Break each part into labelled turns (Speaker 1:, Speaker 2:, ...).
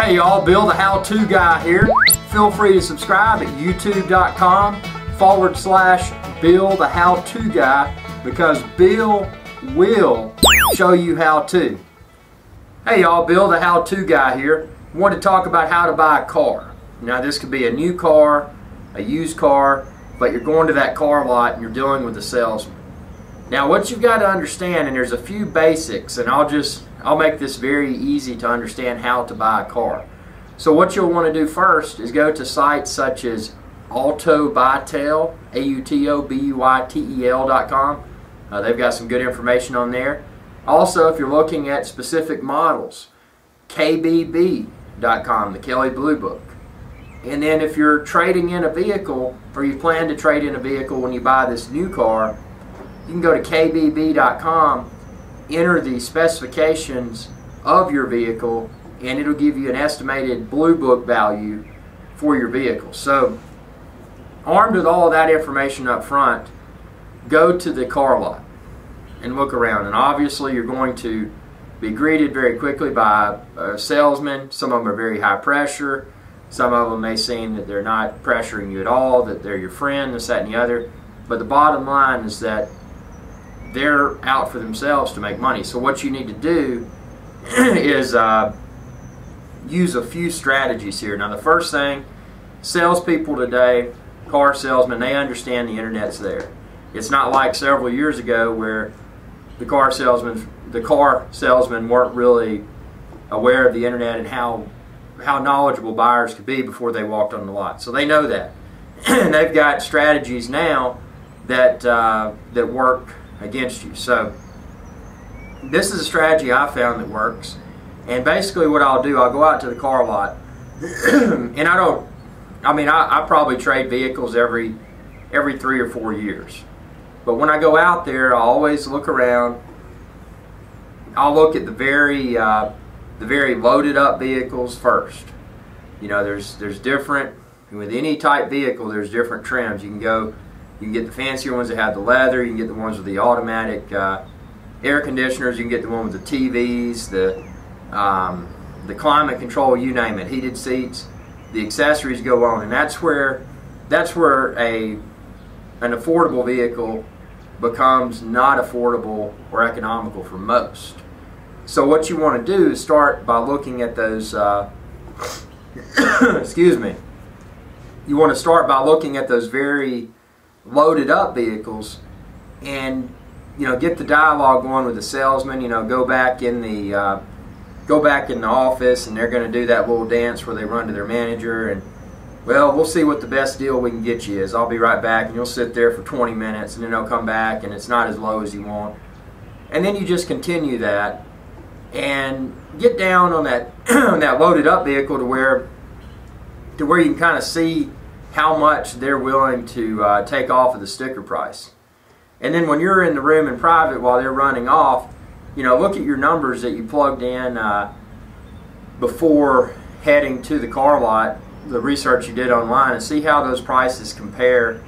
Speaker 1: Hey y'all, Bill the How-To Guy here. Feel free to subscribe at youtube.com/Bill the How-To Guy because Bill will show you how to. Hey y'all, Bill the How-To Guy here. I want to talk about how to buy a car. Now this could be a new car, a used car, but you're going to that car lot and you're dealing with a salesman. Now what you've got to understand, and there's a few basics, and I'll make this very easy to understand how to buy a car. So what you'll want to do first is go to sites such as AutoBuytel, AutoBuytel.com. They've got some good information on there. Also, if you're looking at specific models, KBB.com, the Kelley Blue Book. And then if you're trading in a vehicle, or you plan to trade in a vehicle when you buy this new car, you can go to KBB.com, enter the specifications of your vehicle, and it'll give you an estimated Blue Book value for your vehicle. So, armed with all of that information up front, go to the car lot and look around. And obviously you're going to be greeted very quickly by a salesman. Some of them are very high pressure. Some of them may seem that they're not pressuring you at all, that they're your friend, this, that, and the other. But the bottom line is that they're out for themselves to make money. So what you need to do is use a few strategies here. Now the first thing, salespeople today, car salesmen, they understand the internet's there. It's not like several years ago where the car salesmen weren't really aware of the internet and how knowledgeable buyers could be before they walked on the lot. So they know that. And they've got strategies now that work against you. So this is a strategy I found that works. And basically what I'll do, I'll go out to the car lot and I probably trade vehicles every 3 or 4 years. But when I go out there, I'll always look around. I'll look at the very loaded up vehicles first. You know, there's different, with any type vehicle, there's different trims. You can get the fancier ones that have the leather, you can get the ones with the automatic air conditioners, you can get the one with the TVs, the climate control, you name it, heated seats. The accessories go on, and that's where an affordable vehicle becomes not affordable or economical for most. So what you want to do is start by looking at those excuse me. You want to start by looking at those very loaded up vehicles, and get the dialogue going with the salesman. Go back in the office, and they're going to do that little dance where they run to their manager and, well, we'll see what the best deal we can get you is. I'll be right back. And you'll sit there for 20 minutes, and then they'll come back, and it's not as low as you want. And then you just continue that and get down on that that loaded up vehicle to where you can kind of see how much they're willing to take off of the sticker price. And then when you're in the room in private while they're running off, look at your numbers that you plugged in before heading to the car lot, the research you did online, and see how those prices compare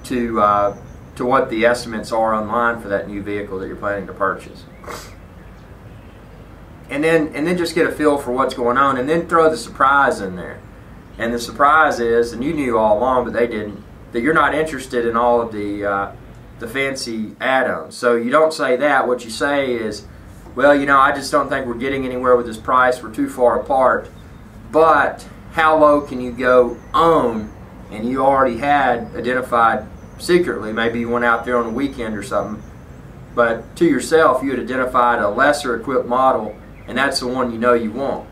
Speaker 1: to what the estimates are online for that new vehicle that you're planning to purchase. And then just get a feel for what's going on, and then throw the surprise in there. And the surprise is, and you knew all along, but they didn't, that you're not interested in all of the fancy add-ons. So you don't say that. What you say is, well, I just don't think we're getting anywhere with this price. We're too far apart. But how low can you go on? And you already had identified secretly, maybe you went out there on a weekend or something, but to yourself you had identified a lesser equipped model, and that's the one you want.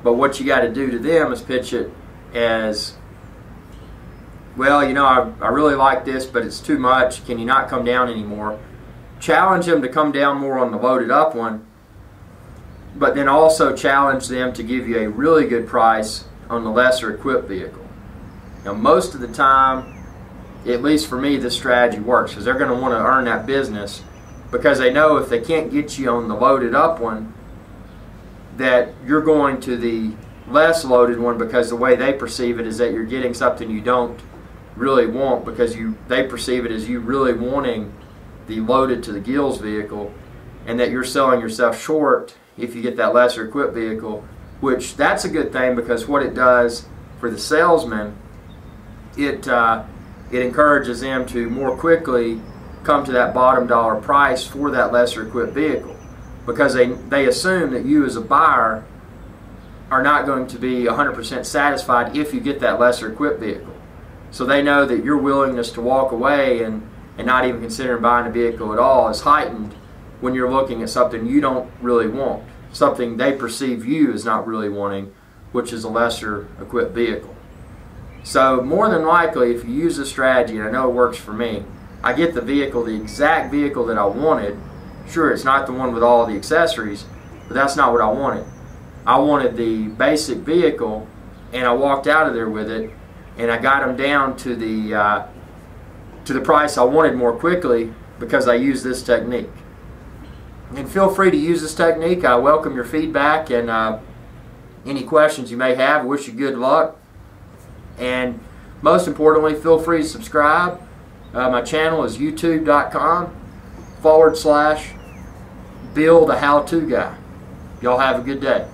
Speaker 1: But what you got to do to them is pitch it as, well, I really like this, but it's too much. Can you not come down anymore? Challenge them to come down more on the loaded up one, but then also challenge them to give you a really good price on the lesser equipped vehicle. Now most of the time, at least for me, this strategy works because they're going to want to earn that business, because they know if they can't get you on the loaded up one, that you're going to the less loaded one, because the way they perceive it is that you're getting something you don't really want, because they perceive it as you really wanting the loaded to the gills vehicle, and that you're selling yourself short if you get that lesser equipped vehicle which that's a good thing, because what it does for the salesman, it encourages them to more quickly come to that bottom dollar price for that lesser equipped vehicle, because they assume that you as a buyer are not going to be 100% satisfied if you get that lesser equipped vehicle. So they know that your willingness to walk away and not even considering buying a vehicle at all is heightened when you're looking at something you don't really want, something they perceive you as not really wanting, which is a lesser equipped vehicle. So more than likely, if you use this strategy, and I know it works for me, I get the vehicle, the exact vehicle that I wanted. Sure, it's not the one with all the accessories, but that's not what I wanted. I wanted the basic vehicle, and I walked out of there with it, and I got them down to the price I wanted more quickly because I used this technique. And feel free to use this technique. I welcome your feedback and any questions you may have. I wish you good luck. And most importantly, feel free to subscribe. My channel is youtube.com/Bill the How To Guy. Y'all have a good day.